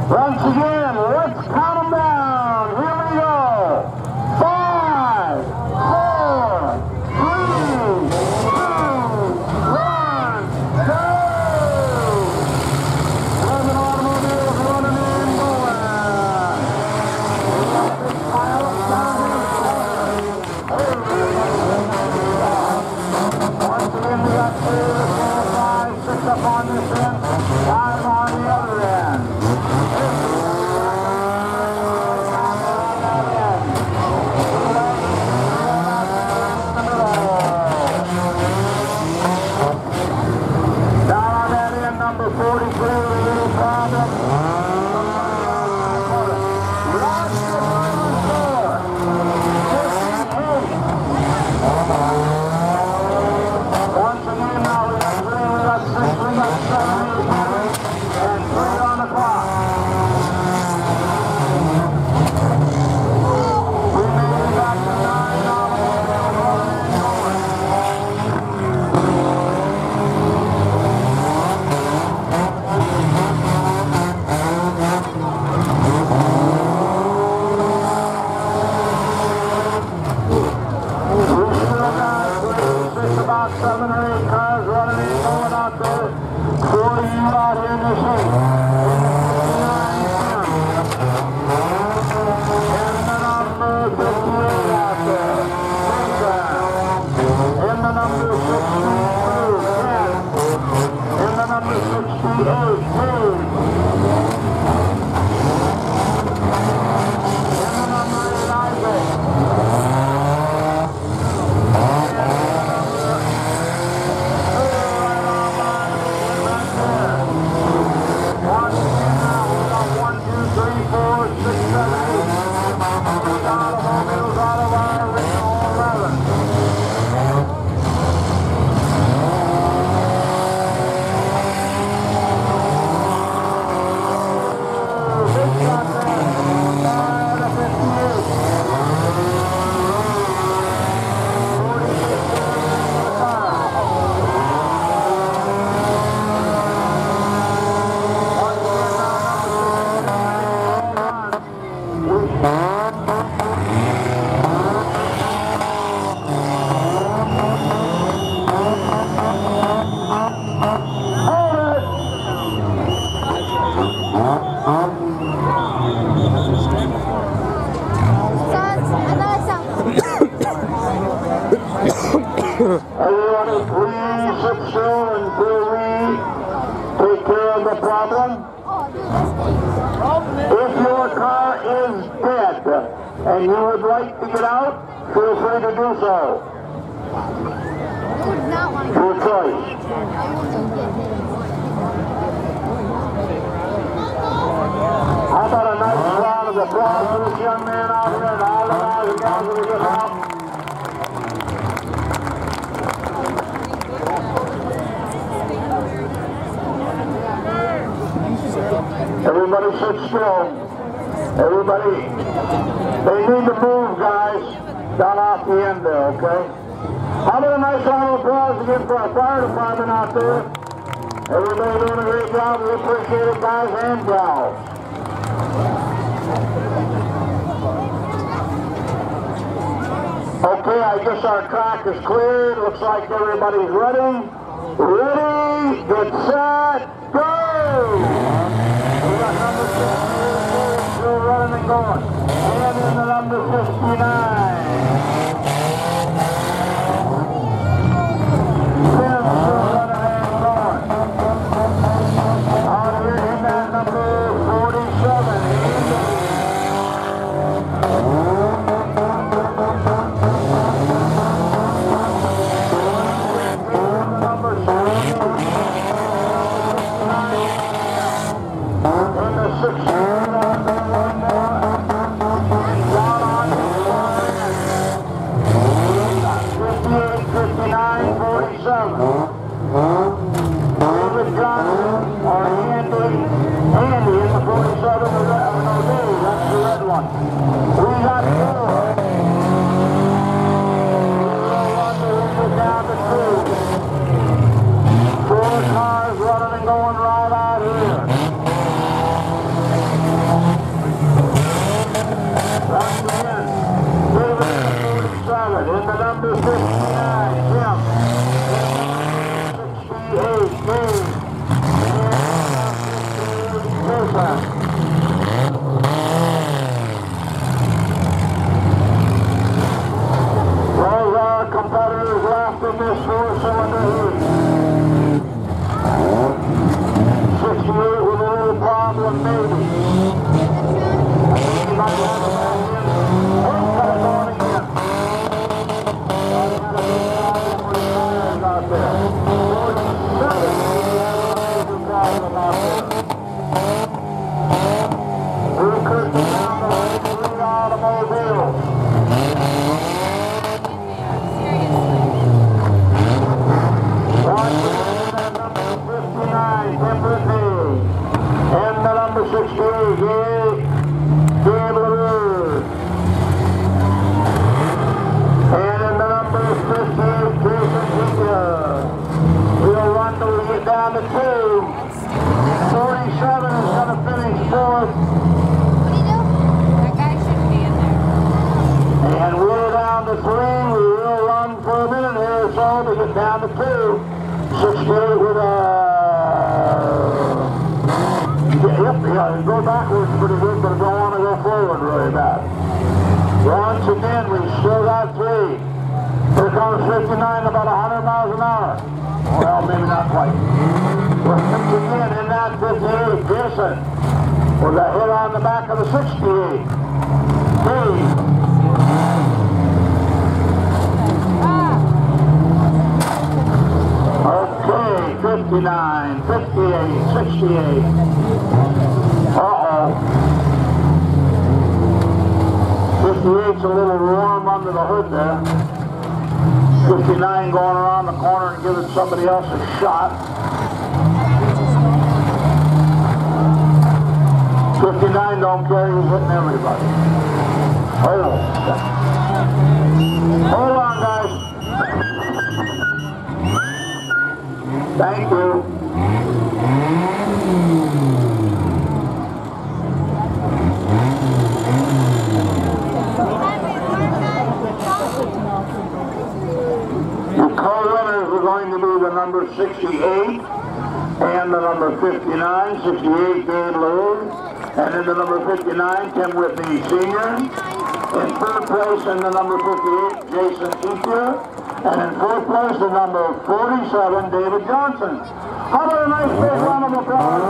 Once again, let's count them down. Here we go. 5, 4, 3, 2, 1, go! 11 automobiles running in, going. Once again, we got 2, 4, 5, 6 up on this end, 5 on the other end. Number 43, a little problem. Once again, now we got 3, we got 6, we got 7, 8, and 3 on the clock. We made it back to 9 now. About 7 or 8 cars running and going out there. 40 out here in this heat. In the number 58 out there. In the number 62, 10. In the number 68, 2. In the number 8, Isaac. Everybody, please sit still until we take care of the problem. If your car is dead and you would like to get out, feel free to do so. Your choice. How about a nice round of applause for this young man out here and all the guys and gals that are getting out? Everybody sit still. Everybody, they need to move, guys, down off the end there, okay? How about a nice round of applause again for our fire department out there? Everybody doing a great job. We appreciate it, guys and gals. Okay, I guess our track is cleared. Looks like everybody's ready. Ready, get set, go! We got number 58 still running and going. And in the number 59. 10 still running and going. Out here in that number 47. out there. Who could be down the lane 3 automobiles? Watch the number 59, Tim Whitney. And the number 68, Gabe LaRue. And in the number 58, Jason Zika. We'll run till we get down to 2. 47 is going to finish 4th. What do you do? That guy shouldn't be in there. And we're down to 3. We will run for a minute here or so to get down to 2. 68 with a... Yeah, go backwards pretty good, but don't want to go forward really bad. Once again, we've still got 3. Here comes 59, about 100 miles an hour. Well, maybe not quite. Once again, in that 58, Addison with a hit on the back of the 68. 3. Okay, 59, 58, 68. Uh-oh. 58's a little warm under the hood there. 59 going around the corner and giving somebody else a shot. 59 don't care, he's hitting everybody. Hold on, guys. Thank you. The co-winners are going to be the number 68 and the number 59. 68, Gabe LaRue. And in the number 59, Tim Whitney Sr. In 3rd place in the number 58, Jason Zika. And in 4th place, the number 47, David Johnson. How about a nice big round of applause?